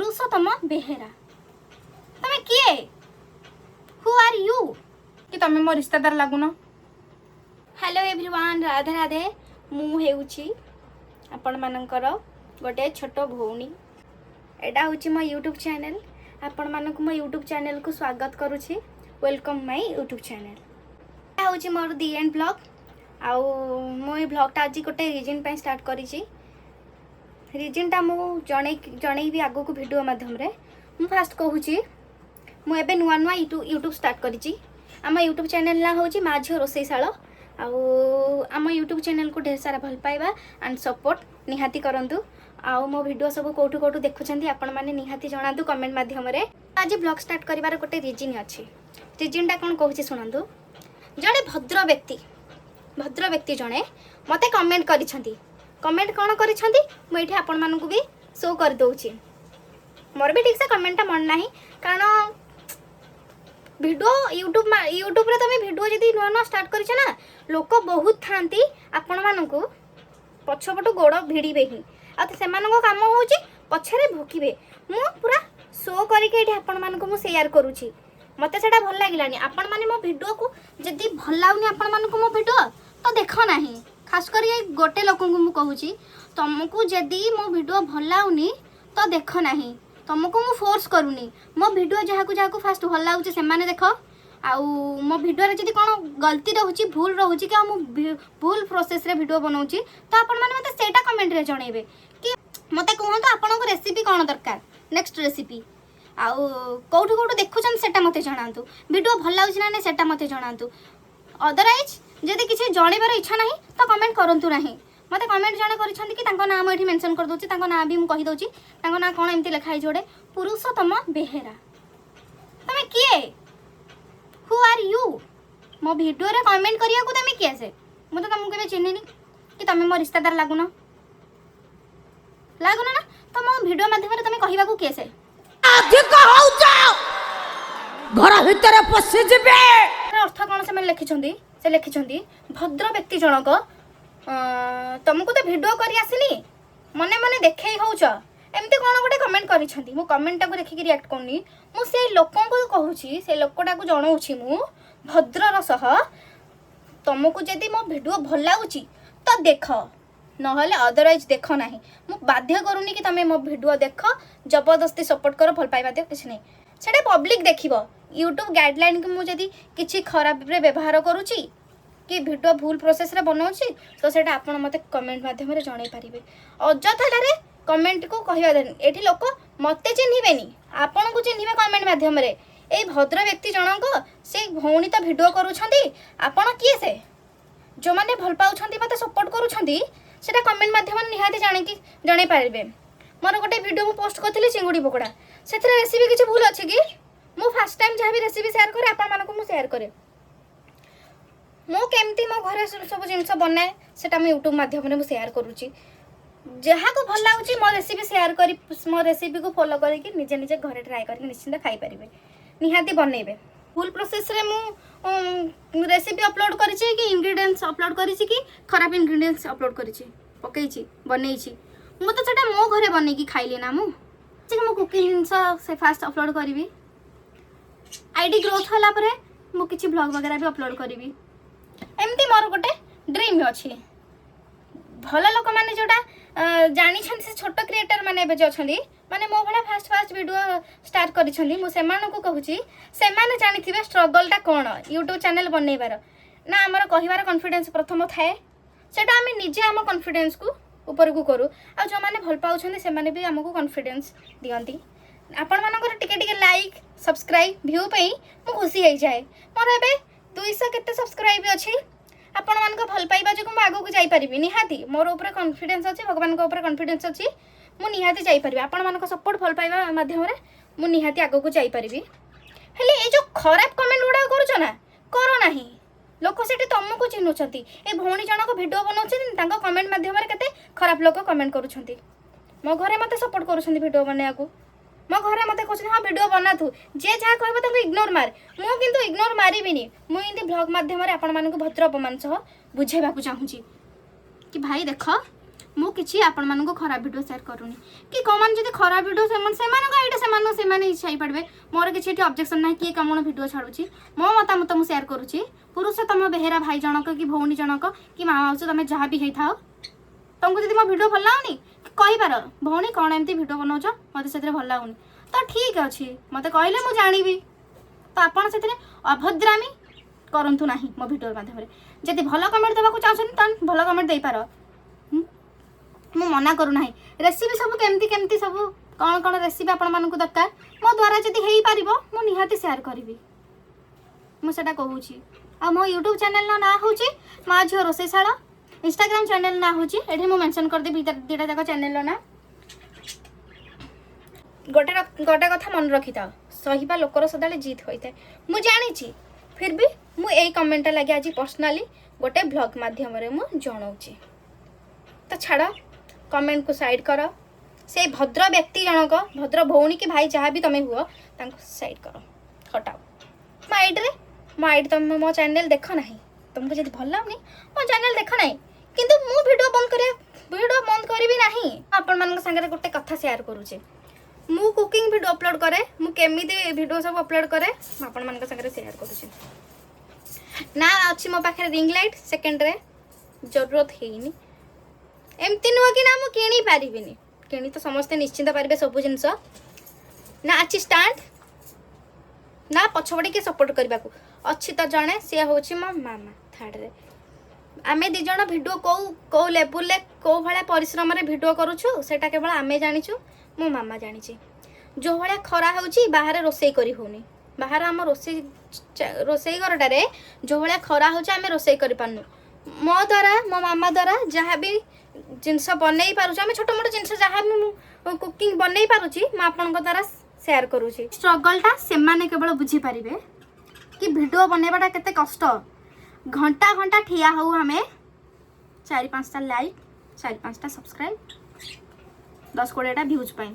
पुरुषोत्तम बेहेरा तमे किए who are you कि तमे मो रिश्तेदार लागुन। हेलो एवरीवन राधे राधे मु हेउची आपण मानकर गोटे छोट भौणी एटा होची मो यूट्यूब चैनल आपण मानक मो यूट्यूब चैनल को स्वागत करूची वेलकम माय यूट्यूब चैनल होची मोर दी एंड ब्लॉग आउ मो ए ब्लॉगटा आज गोटे रीजन पे स्टार्ट करिची रीजनटा मु जणे भी आगो को वीडियो माध्यम रे मु फास्ट कहूची मु एबे नुआ नुआ यूट्यूब स्टार्ट करिची आम यूट्यूब चैनल ना होची माँ झील रोसईशाल आउ आम यूट्यूब चैनल को ढेर सारा भल पाइबा एंड सपोर्ट निहाती करंतु आउ मो वीडियो सब कोठू कोठू देखुछंती आपण माने निहाती जणांतु कमेंट माध्यम रे आज ब्लॉग स्टार्ट करिवार गोटे रीजन अछि रीजनटा कोन कहूची सुनंतु जड़े भद्र व्यक्ति जड़े मते कमेंट करिछंती कमेंट कौन करिछंती मु एठी आपण मानकु भी शो कर दउची मोर भी ठीक से कमेंट मन नाही कारण वीडियो यूट्यूब रे तमे वीडियो जदी नुआ नुआ स्टार्ट करिछ ना लोक बहुत थांती आपण मानकु पछपटु गोड़ भिड़ीबे ही आ सेमानको काम होउची पछरे भोकिबे मु पूरा शो करके एठी आपण मानकु मु शेयर करूची मते सेटा भल लागिलानी आपण माने मो वीडियो को जदी भल लाउनी आपण मानकु मो वीडियो तो देखो नाही खास कर गोटे लोक को मु कहूची तुमको जदी मो वीडियो भल लाउनी तो देखो नाही तुमको मु फोर्स करूनी मो वीडियो जहाँ को फास्ट भल लाउची से माने देखो आउ मो वीडियो रे जदी कोन गलती रहउची भूल रहउची कि मु भूल प्रोसेस रे वीडियो बनाउची तो आपण माने मते सेटा कमेंट रे जणेबे कि मते कहंतु आपनको रेसिपी कोन दरकार नेक्स्ट रेसिपी आउ कोठु कोठु देखुछन सेटा मते जणांतु वीडियो भल लाउची ना सेटा मते जणांतु अदरवाइज जदि किसी जणेबार इच्छा नहीं तो कमेंट करंतु नहीं मते कमेंट जणे करिसंती कि तांको नाम एठी मेंशन कर दोची तांको नाम भी मु कहि दोची तांको नाम कोन एमती लिखा है जोडे पुरुषोत्तम बेहेरा तमे किए हु आर यू मो वीडियो रे कमेंट करिया को तमे किए से मु तो तुमको केबे चिन्हिनी कि तमे मो रिश्तेदार लागुन ना तो मो वीडियो माध्यम रे तमे कहिबा को किए से अधिक हो जाओ घर भीतर पसि जिबे अर्थ कोन से लिखिछंती से लिखिछंती भद्र व्यक्ति जनक तुमको तो वीडियो करी आसिनी मने मने देखे होउछ एमती कोन गोटे कमेंट करिछंती मु कमेंट को देखि रिएक्ट करनी मु से लोकन को कहूची से लोकटा को जणाउची मु भद्र रसह तुमको जदी मो वीडियो भल लागुची तो देख नहले अदरवाइज देख नाही मु बाध्य करूनी कि तमे मो वीडियो देख जबरदस्ती सपोर्ट करो भल पाइबा दे किछ नै सेटा पब्लिक देखिबो यूट्यूब गाइडलाइन को मु जदी किछि खराब रे व्यवहार करूची कि वीडियो भूल प्रोसेस रे बनाउची तो सेटा आपण मते कमेंट माध्यम रे जणाई परिबे अजथा रे कमेंट को कहिबा देन एठी लोक मते चिन्हिबेनी आपण को चिन्हिबे कमेंट माध्यम रे ए भद्र व्यक्ति जनक से भौणी तो वीडियो करूछंती आपण किए से जो माने भल पाउछंती मते सपोर्ट करूछंती सेटा कमेंट माध्यम रे निहाती जाने कि जणाई परिबे मोर गोटे वीडियो मु पोस्ट करथिली चिंगुडी पकोड़ा सेथरे रेसिपी किछि भूल अछि कि मु फर्स्ट टाइम जहाँ भी रेसिपी शेयर करे आपण मानको मु शेयर करे मो केमती मो घरे सब जिनस बनाए सेटा मु यूट्यूब माध्यम रे मु शेयर करूची जहाँ को भल लाଗୁची मो रेसिपी शेयर करी मो रेसिपी को फॉलो करके निजे निजे घरे ट्राई करके निश्चिंत खाई परिबे निहाती बनेबे फुल प्रोसेस रे मु रेसिपी अपलोड करिछि कि इंग्रेडिएंट्स अपलोड करिछि कि खराब इंग्रेडिएंट्स अपलोड करिछि पकईछि बनईछि मु तो सेटा मो घरे बनै कि खाइली ना मु कुकिंग जिनस से फास्ट अपलोड करी आईडी ग्रोथ होला परे मु किछि ब्लॉग वगैरह भी अपलोड करी एमती मोर गोटे ड्रीम अछि भल लोक माने जोटा जानि छन से छोट क्रिएटर माने एबे जे अछंदी माने मो भला फास्ट वीडियो स्टार्ट करि छंदी मु सेमान को कहूची सेमाने जानिथिबे स्ट्रगल टा कोन यूट्यूब चैनल बनैबार ना हमर कहिबार कॉन्फिडेंस प्रथम थाए सेटा हमें निजे हम कॉन्फिडेंस को ऊपर को करू आ जो माने भल पाउछंदी से माने भी हमको कॉन्फिडेंस दियंती आपण मानकर टिके टिके लाइक सब्सक्राइब व्यू पई मु खुशी हो जाए मोर एबे 200 केते सब्सक्राइब अछि आपण मानक भल पाइबा जो मु आगो को जाई परिबी निहाती मोर ऊपर कॉन्फिडेंस अछि भगवान को ऊपर कॉन्फिडेंस अछि मु निहाती जाई परिबी आपण मानक सपोर्ट भल पाइबा माध्यम रे मु निहाती आगो को जाई परिबी हेले ए जो खराब कमेंट उडा करूछ ना करो नाही लोक सेठी तुमको चिन्हुछंती ए भौणी जनक वीडियो बनाउछन तांको कमेंट माध्यम रे केते खराब लोक कमेंट करूछंती मो घरे मते सपोर्ट करूछंती वीडियो बनेआको मो घरे मते कहछन हां वीडियो बना तू जे जा कहबो तांको इग्नोर मार मु किंतु इग्नोर मारिबिनी मु इंदी ब्लॉग माध्यम रे आपण मानक भद्र अपमान सह बुझेबा को चाहूची कि भाई देख ମୁଁ କିଛି ଆପଣମାନଙ୍କୁ ଖରାପ ଭିଡ଼ିଓ ସେୟାର କରୁନି କି କମାନେ ଯଦି ଖରାପ ଭିଡ଼ିଓ ସେମାନଙ୍କ ଏଇଟା ସେମାନେ ଛାଇପାରିବେ ମୋର କିଛି ଏଠି ଅବଜେକ୍ସନ୍ ନାହିଁ କିଏ କଣ ଭିଡ଼ିଓ ଛାଡ଼ୁଛି ମୋ ମତାମତ ମୁଁ ସେୟାର କରୁଛି ପୁରୁଷୋତ୍ତମ ବେହେରା ଭାଇ ଜଣକ କି ଭଉଣୀ ଜଣକ କି ମା ମାଉସୀ ତମେ ଯାହା ବି ହେଇଥାଅ ତମକୁ ଯଦି ମୋ ଭିଡ଼ିଓ ଭଲ ଲାଗୁନି କହିପାର ଭଉଣୀ କ'ଣ ଏମିତି ଭିଡ଼ିଓ ବନାଉଛ ମୋତେ ସେଥିରେ ଭଲ ଲାଗୁନି ତ ଠିକ୍ ଅଛି ମୋତେ କହିଲେ ମୁଁ ଜାଣିବି ତ ଆପଣ ସେଥିରେ ଅଭଦ୍ରାମୀ କରନ୍ତୁ ନାହିଁ ମୋ ଭିଡ଼ିଓ ମାଧ୍ୟମରେ ଯଦି ଭଲ କମେଣ୍ଟ ଦେବାକୁ ଚାହୁଁଛନ୍ତି ତାହେଲେ ଭଲ କମେଣ୍ଟ ଦେଇପାର ମୁଁ ମନା କରୁନାହିଁ ରେସିପି ସବୁ କେମିତି ସବୁ କ'ଣ ରେସିପି ଆପଣମାନଙ୍କୁ ଦରକାର ମୋ ଦ୍ୱାରା ଯଦି ହେଇପାରିବ ମୁଁ ନିହାତି ସେୟାର କରିବି ମୁଁ ସେଟା କହୁଛି ଆଉ ମୋ ୟୁଟ୍ୟୁବ୍ ଚ୍ୟାନେଲ୍ର ନାଁ ହେଉଛି ମା ଝିଅ ରୋଷେଇଶାଳା ଇନଷ୍ଟାଗ୍ରାମ୍ ଚ୍ୟାନେଲ୍ ନାଁ ହେଉଛି ଏଠି ମୁଁ ମେନସନ୍ କରିଦେବି ଦୁଇଟା ଯାକ ଚ୍ୟାନେଲ୍ର ନାଁ ଗୋଟେ କଥା ମନେ ରଖିଥାଅ ସହିବା ଲୋକର ସଦାବେଳେ ଜିତ୍ ହୋଇଥାଏ ମୁଁ ଜାଣିଛି ଫିର୍ ବି ମୁଁ ଏଇ କମେଣ୍ଟଟା ଲାଗି ଆଜି ପର୍ସନାଲି ଗୋଟେ ବ୍ଲଗ୍ ମାଧ୍ୟମରେ ମୁଁ ଜଣାଉଛି ତ ଛାଡ଼ କମେଣ୍ଟକୁ ସାଇଡ଼୍ କର ସେଇ ଭଦ୍ର ବ୍ୟକ୍ତି ଜଣକ ଭଦ୍ର ଭଉଣୀ କି ଭାଇ ଯାହା ବି ତମେ ହୁଅ ତାଙ୍କୁ ସାଇଡ଼୍ କର ହଟାଅ ମୋ ଆଇଡ଼ି ତମେ ମୋ ଚ୍ୟାନେଲ୍ ଦେଖ ନାହିଁ ତୁମକୁ ଯଦି ଭଲ ଲାଗୁନି ମୋ ଚ୍ୟାନେଲ୍ ଦେଖ ନାହିଁ କିନ୍ତୁ ମୁଁ ଭିଡ଼ିଓ ବନ୍ଦ କରିବି ନାହିଁ ଆପଣମାନଙ୍କ ସାଙ୍ଗରେ ଗୋଟେ କଥା ସେୟାର କରୁଛି ମୁଁ କୁକିଂ ଭିଡ଼ିଓ ଅପଲୋଡ଼ କରେ ମୁଁ କେମିତି ଭିଡ଼ିଓ ସବୁ ଅପଲୋଡ଼ କରେ ମୁଁ ଆପଣମାନଙ୍କ ସାଙ୍ଗରେ ସେୟାର କରୁଛି ନା ଅଛି ମୋ ପାଖରେ ରିଙ୍ଗ ଲାଇଟ୍ ସେକେଣ୍ଡରେ ଜରୁରତ ହେଇନି ଏମିତି ନୁହଁ କି ନା ମୁଁ କିଣି ପାରିବିନି କିଣି ତ ସମସ୍ତେ ନିଶ୍ଚିନ୍ତ ପାରିବେ ସବୁ ଜିନିଷ ନା ଅଛି ଷ୍ଟାଣ୍ଡ ନା ପଛପଟେ କିଏ ସପୋର୍ଟ କରିବାକୁ ଅଛି ତ ଜଣେ ସିଏ ହେଉଛି ମୋ ମାମା ଥାର୍ଡ଼ରେ ଆମେ ଦୁଇ ଜଣ ଭିଡ଼ିଓ କେଉଁ ଲେବୁଲରେ କେଉଁ ଭଳିଆ ପରିଶ୍ରମରେ ଭିଡ଼ିଓ କରୁଛୁ ସେଇଟା କେବଳ ଆମେ ଜାଣିଛୁ ମୋ ମାମା ଜାଣିଛି ଯେଉଁ ଭଳିଆ ଖରା ହେଉଛି ବାହାରେ ରୋଷେଇ କରି ହେଉନି ବାହାରେ ଆମ ରୋଷେଇ ଘରଟାରେ ଯେଉଁ ଭଳିଆ ଖରା ହେଉଛି ଆମେ ରୋଷେଇ କରିପାରୁନୁ ମୋ ଦ୍ୱାରା ମୋ ମାମା ଦ୍ୱାରା ଯାହା ବି ଜିନିଷ ବନେଇ ପାରୁଛୁ ଆମେ ଛୋଟ ମୋଟ ଜିନିଷ ଯାହା ବି ମୁଁ କୁକିଂ ବନେଇ ପାରୁଛି ମୁଁ ଆପଣଙ୍କ ଦ୍ୱାରା ସେୟାର କରୁଛି ଷ୍ଟ୍ରଗଲଟା ସେମାନେ କେବଳ ବୁଝିପାରିବେ କି ଭିଡ଼ିଓ ବନେଇବାଟା କେତେ କଷ୍ଟ ଘଣ୍ଟା ଠିଆ ହଉ ଆମେ 4-5ଟା ଲାଇକ୍ 4-5ଟା ସବସ୍କ୍ରାଇବ୍ 10-20ଟା ଭ୍ୟୁଜ୍ ପାଇଁ